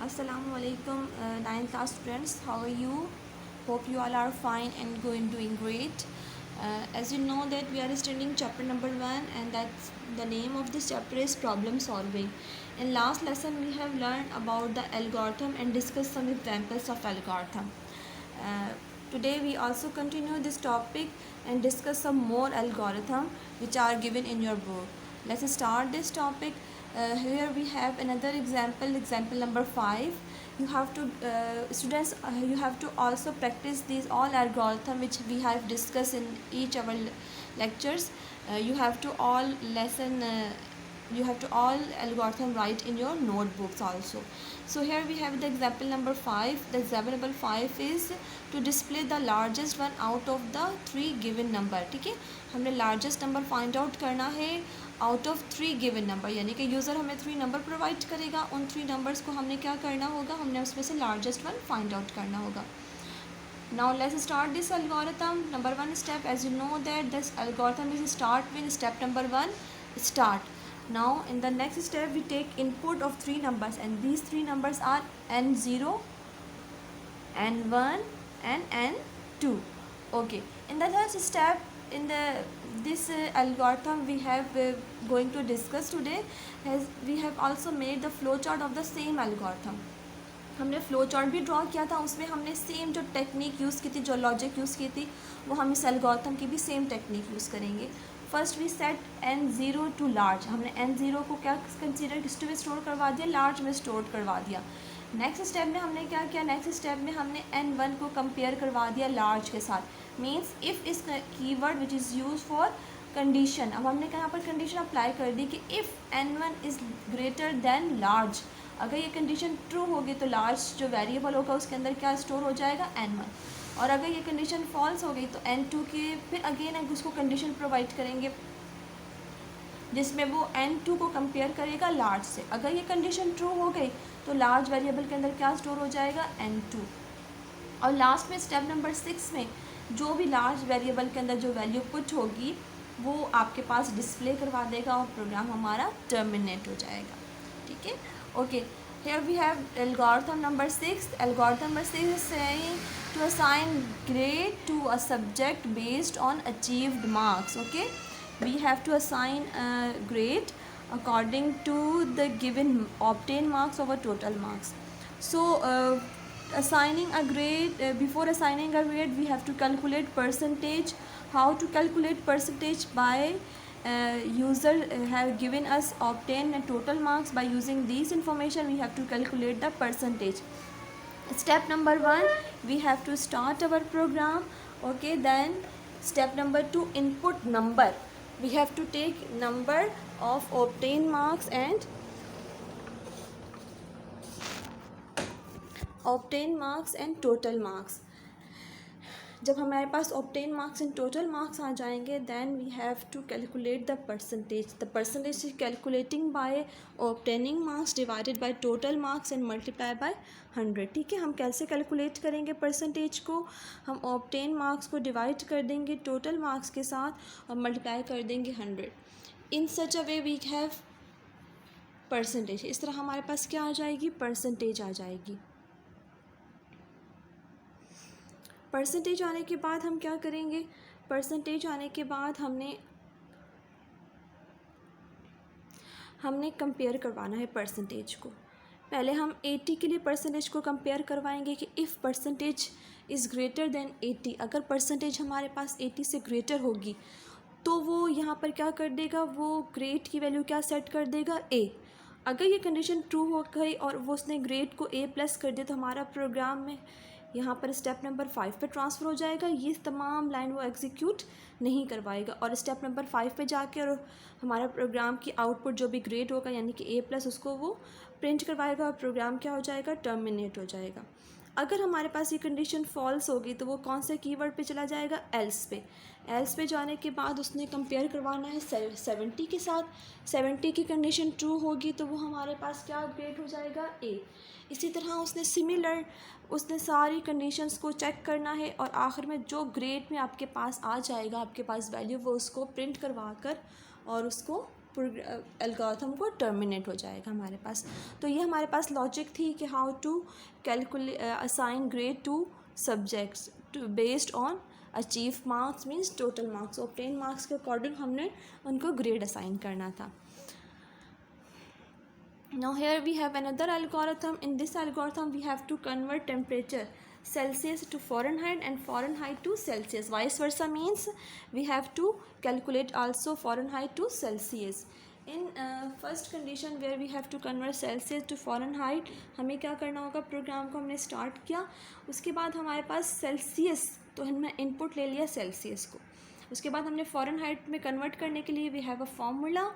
Assalamualaikum, 9th class students. How are you? Hope you all are fine and doing great. As you know that we are studying chapter number 1, and that's the name of this chapter is problem solving. In last lesson we have learned about the algorithm and discussed some examples of algorithm. Uh, Today we also continue this topic and discuss some more algorithm which are given in your book. Let's start this topic. Here we have another example number 5. You have to students you have to also practice these all algorithm which we have discussed in each of our lectures. You have to all algorithm write in your notebooks also. So here we have the example number 5. The example number 5 is to display the largest one out of the 3 given number. ठीक है, हमने largest number find out करना है out of 3 given number, यानी कि user हमें 3 number provide करेगा, उन 3 नंबर्स को हमने क्या करना होगा, हमने उसमें से लार्जेस्ट वन फाइंड आउट करना होगा. Now let's start this algorithm. Number 1 step, as you know that this algorithm is start with step number 1, start. Now in the next step we take input of 3 numbers, and these 3 numbers are n0, n1 and n2. Okay, in the third step in this algorithm we have going to discuss today, as we have also made the flow chart of the same algorithm. हमने flow chart भी draw किया था, उसमें हमने same जो technique use की थी, जो लॉजिक यूज़ की थी, वो हम इस एल्गोरिथम की भी सेम टेक्निक यूज़ करेंगे. First we set n0 to large. हमने n0 को क्या कंसीडर किस में स्टोर करवा दिया, लार्ज में स्टोर करवा दिया. नेक्स्ट स्टेप में हमने क्या किया, नेक्स्ट स्टेप में हमने n1 को कंपेयर करवा दिया लार्ज के साथ. मीन्स इफ़ इस keyword which is use for condition. अब हमने यहाँ पर कंडीशन अप्लाई कर दी कि if n1 is greater than large. अगर ये कंडीशन ट्रू होगी तो लार्ज जो वेरिएबल होगा उसके अंदर क्या स्टोर हो जाएगा, n1. और अगर ये कंडीशन फॉल्स हो गई तो n2 के फिर अगेन उसको कंडीशन प्रोवाइड करेंगे जिसमें वो n2 को कंपेयर करेगा लार्ज से. अगर ये कंडीशन ट्रू हो गई तो लार्ज वेरिएबल के अंदर क्या स्टोर हो जाएगा, n2. और लास्ट में स्टेप नंबर 6 में जो भी लार्ज वेरिएबल के अंदर जो वैल्यू पुट होगी वो आपके पास डिस्प्ले करवा देगा और प्रोग्राम हमारा टर्मिनेट हो जाएगा. ठीक है, okay. Here we have algorithm number 6. Algorithm number 6 is saying to assign grade to a subject based on achieved marks. Okay, we have to assign a grade according to the given obtained marks over total marks. So assigning a grade, before assigning a grade we have to calculate percentage. How to calculate percentage? By user have given us obtained total marks. By using these information we have to calculate the percentage. Step number 1, we have to start our program. Okay, then step number 2, input number. We have to take number of obtained marks and total marks. जब हमारे पास obtain marks and total marks आ जाएंगे then we have to calculate the percentage. The percentage is calculating by obtaining marks divided by total marks and multiply by 100. ठीक है, हम कैसे calculate करेंगे परसेंटेज को, हम ऑब्टेन मार्क्स को डिवाइड कर देंगे टोटल मार्क्स के साथ और मल्टीप्लाई कर देंगे 100. इन सच अ वे वी हैव परसेंटेज. इस तरह हमारे पास क्या आ जाएगी, परसेंटेज आ जाएगी. परसेंटेज आने के बाद हम क्या करेंगे, परसेंटेज आने के बाद हमने कंपेयर करवाना है परसेंटेज को. पहले हम 80 के लिए परसेंटेज को कंपेयर करवाएंगे कि if percentage is greater than 80. अगर परसेंटेज हमारे पास 80 से ग्रेटर होगी तो वो यहाँ पर क्या कर देगा, वो ग्रेड की वैल्यू क्या सेट कर देगा, A. अगर ये कंडीशन ट्रू हो गई और वो उसने ग्रेड को A+ कर दिया तो हमारा प्रोग्राम में यहाँ पर स्टेप नंबर 5 पे ट्रांसफ़र हो जाएगा. ये तमाम लाइन वो एग्जीक्यूट नहीं करवाएगा और स्टेप नंबर 5 पे जाके और हमारा प्रोग्राम की आउटपुट जो भी ग्रेड होगा यानी कि A+ उसको वो प्रिंट करवाएगा और प्रोग्राम क्या हो जाएगा, टर्मिनेट हो जाएगा. अगर हमारे पास ये कंडीशन फॉल्स होगी तो वो कौन से कीवर्ड पे चला जाएगा, एल्स पे. एल्स पे जाने के बाद उसने कंपेयर करवाना है 70 के साथ. 70 की कंडीशन ट्रू होगी तो वो हमारे पास क्या ग्रेड हो जाएगा, A. इसी तरह उसने सारी कंडीशंस को चेक करना है और आखिर में जो ग्रेड में आपके पास आ जाएगा, आपके पास वैल्यू, वो उसको प्रिंट करवा कर और उसको एल्गोरिथम को टर्मिनेट हो जाएगा हमारे पास। तो ये हमारे पास लॉजिक थी कि how to calculate assign grade to subjects based on achieve marks means total marks, obtain marks के अकॉर्डिंग हमने उनको ग्रेड असाइन करना था। Now here we have another algorithm. In this algorithm we have to convert temperature Celsius to Fahrenheit and Fahrenheit to Celsius. Vice versa means we have to calculate also Fahrenheit to Celsius. In first condition where we have to convert Celsius to Fahrenheit, हमें क्या करना होगा, programme को हमने start किया, उसके बाद हमारे पास सेल्सियस, तो हमने इनपुट ले लिया सेल्सियस को, उसके बाद हमने फ़ारेनहाइट में कन्वर्ट करने के लिए we have a formula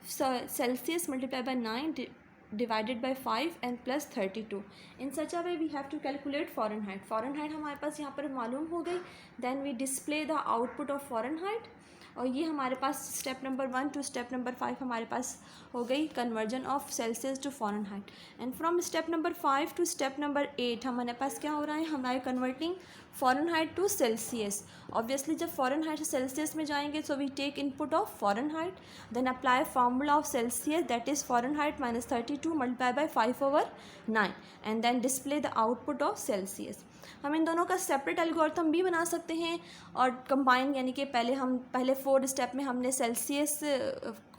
Celsius multiply by 9 divided by 5 and plus 32. In such a way we have to calculate Fahrenheit. Fahrenheit हमारे पास यहाँ पर मालूम हो गई. Then we display the output of Fahrenheit. और ये हमारे पास step number 1 to step number 5 हमारे पास हो गई conversion of Celsius to Fahrenheit. And from step number 5 to step number 8 हमारे पास क्या हो रहा है, हमारे converting Fahrenheit to Celsius. Obviously जब फ़ारेनहाइट से सेल्सियस में जाएंगे so we take input of Fahrenheit, then apply formula of Celsius that is Fahrenheit minus 32 multiply by 5/9 and then display the output of Celsius. हम इन दोनों का separate algorithm भी बना सकते हैं और कंबाइन, यानी कि पहले 4 स्टेप में हमने सेल्सियस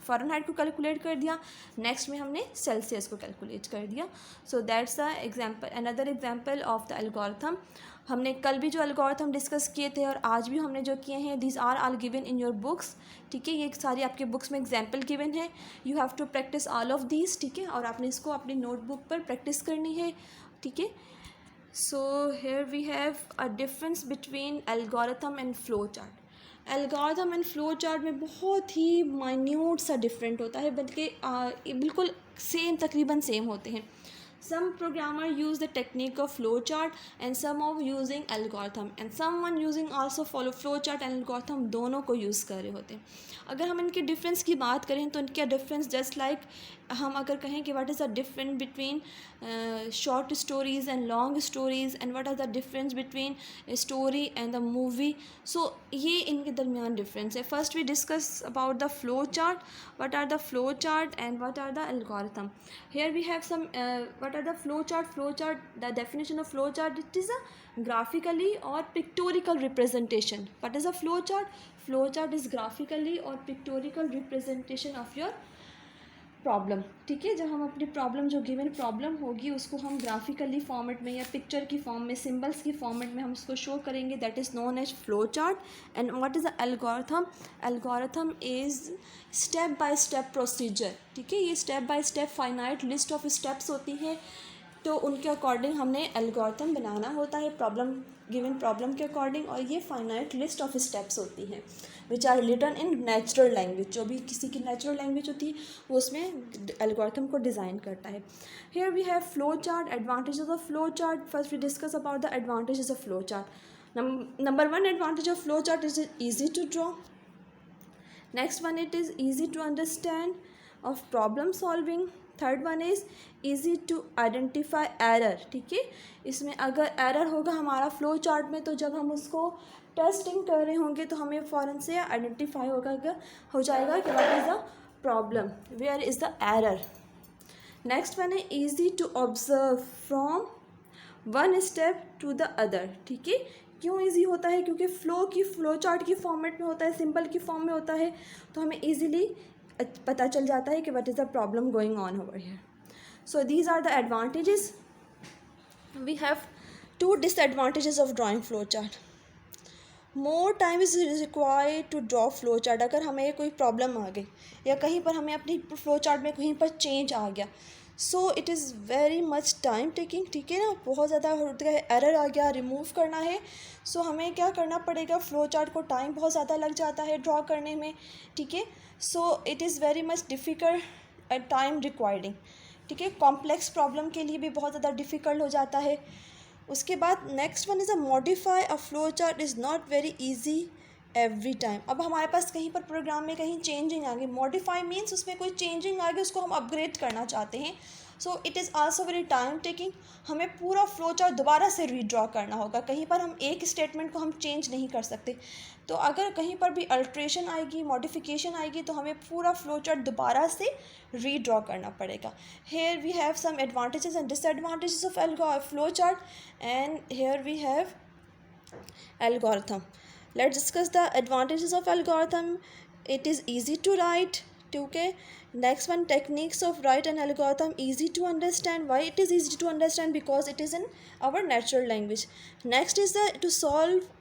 फ़ारेनहाइट को कैलकुलेट कर दिया, नेक्स्ट में हमने सेल्सियस को कैलकुलेट कर दिया. So that's a example, another example of the algorithm. हमने कल भी जो एल्गोरिथम डिस्कस किए थे और आज भी हमने जो किए हैं, these are all given in your books. ठीक है, ये सारी आपके बुक्स में एग्जांपल गिवन है. You have to practice all of these. ठीक है, और आपने इसको अपनी नोटबुक पर प्रैक्टिस करनी है. ठीक है. So here we have a difference between algorithm and flow chart. Algorithm and flow chart में बहुत ही माइन्यूट सा डिफरेंट होता है, बल्कि बिल्कुल सेम, तकरीबन सेम होते हैं. Some programmer use the technique of flowchart and some of using algorithm and someone using also follow flowchart and algorithm, दोनों को यूज़ कर रहे होते हैं. अगर हम इनके डिफरेंस की बात करें तो इनका डिफरेंस जस्ट लाइक हम अगर कहें कि what is the difference between short stories and long stories and what are the difference between story and the movie. So ये इनके दरमियान डिफरेंस है. First we discuss about the flow chart. What are the flow chart and what are the algorithm. Here we have some what are the flow chart, the definition of flow chart, it is a graphically or pictorial representation. What is a flow chart is graphically or pictorial representation of your problem. ठीक है, जब हम अपनी problem, जो given problem होगी उसको हम graphically format में या पिक्चर की फॉर्म में, सिंबल्स की फॉर्मेट में हम उसको शो करेंगे, that is known as flow chart. And what is the algorithm. Algorithm is step by step procedure. ठीक है, ये step by step finite list of steps होती हैं, तो उनके अकॉर्डिंग हमने एल्गोरिथम बनाना होता है प्रॉब्लम, गिवन प्रॉब्लम के अकॉर्डिंग. और ये फाइनाइट लिस्ट ऑफ स्टेप्स होती हैं which are written in natural language. जो भी किसी की नेचुरल लैंग्वेज होती है वो उसमें एल्गोरिथम को डिज़ाइन करता है. Here we have flow chart. Advantages of flow chart. First we discuss about the advantages of flow chart. Number 1 advantage of flow chart is easy to draw. Next one, it is easy to understand of problem solving. Third one is easy to identify error. ठीक है, इसमें अगर error होगा हमारा flow chart में, तो जब हम उसको टेस्टिंग कर रहे होंगे तो हमें फ़ौरन से आइडेंटिफाई हो जाएगा कि what is the problem, where is the error. Next one है easy to observe from one step to the other. ठीक है, क्यों ईजी होता है, क्योंकि फ्लो चार्ट की फॉर्मेट में होता है, सिंबल की फॉर्म में होता है, तो हमें ईजीली पता चल जाता है कि what is the problem going on over here. So these are the advantages. We have 2 disadvantages of drawing flow chart. More time is required to draw flow chart. अगर हमें कोई प्रॉब्लम आ गई या कहीं पर हमें अपनी फ्लो चार्ट में कहीं पर चेंज आ गया, सो it is very much time taking. ठीक है ना, बहुत ज़्यादा एरर आ गया, रिमूव करना है, सो हमें क्या करना पड़ेगा, फ्लो चार्ट को टाइम बहुत ज़्यादा लग जाता है ड्रॉ करने में. ठीक है, so it is very much difficult at time requiring. ठीक है, कॉम्प्लेक्स प्रॉब्लम के लिए भी बहुत ज़्यादा डिफ़िकल्ट हो जाता है. उसके बाद next one is a modify a flow chart is not very easy every time. अब हमारे पास कहीं पर प्रोग्राम में कहीं चेंजिंग आ गई, मॉडिफाई मीन्स उसमें कोई चेंजिंग आ गई, उसको हम अपग्रेड करना चाहते हैं, सो it is also very time taking. हमें पूरा फ्लो चार्ट दोबारा से रीड्रॉ करना होगा, कहीं पर हम एक स्टेटमेंट को हम चेंज नहीं कर सकते। तो अगर कहीं पर भी अल्ट्रेशन आएगी, मॉडिफिकेशन आएगी, तो हमें पूरा फ्लो चार्ट दोबारा से रीड्रॉ करना पड़ेगा। Here we have some advantages and disadvantages of flow chart, and here we have algorithm. Let's discuss the advantages of algorithm. It is easy to write. Okay. Next one, techniques of write an algorithm easy to understand. Why it is easy to understand? Because it is in our natural language. Next is the to solve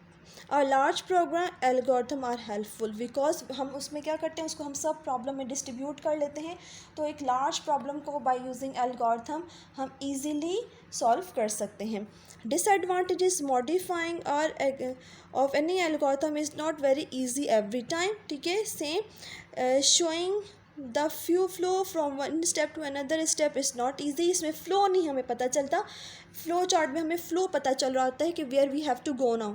a large program algorithm are helpful because हम उसमें क्या करते हैं, उसको हम सब problem में distribute कर लेते हैं। तो एक लार्ज प्रॉब्लम को बाय यूजिंग एल्गोरिथम हम इजीली सॉल्व कर सकते हैं। डिसएडवांटेजेस, मॉडिफाइंग और of any algorithm is not very easy every time. ठीक है, same showing the few flow from one step to another step is not easy. इसमें flow नहीं हमें पता चलता, फ्लो चार्ट में हमें फ़्लो पता चल रहा होता है कि where we have to go now.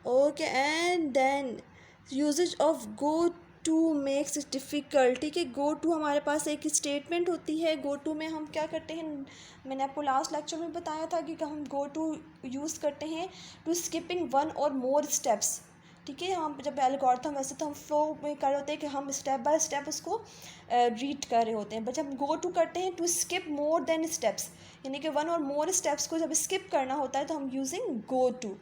Okay, and then usages of go to makes it difficult. ठीक है, गो टू हमारे पास एक स्टेटमेंट होती है। गो टू में हम क्या करते हैं, मैंने आपको लास्ट लेक्चर में बताया था कि हम गो टू यूज़ करते हैं टू स्किपिंग वन और मोर स्टेप्स। ठीक है, हम जब एल्गोरिथम वैसे तो हम फ्लो में कर रहे होते हैं कि हम स्टेप बाय स्टेप उसको रीड कर रहे होते हैं, बट जब हम गो टू करते हैं to skip more then steps, यानी कि वन और मोर स्टेप्स को जब स्किप करना होता है तो हम यूजिंग गो टू।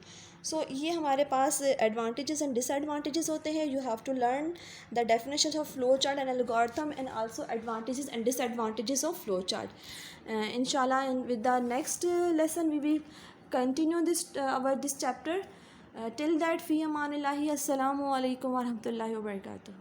सो ये हमारे पास एडवांटेजेस एंड डिसएडवांटेजेस होते हैं। You have to learn the definition of flow chart and algorithm and also advantages and disadvantages of flow chart. इंशाल्लाह with the next lesson we will continue this chapter. Till that, fi amanillahi, assalamu alaikum wa rahmatullahi wa barakatuh.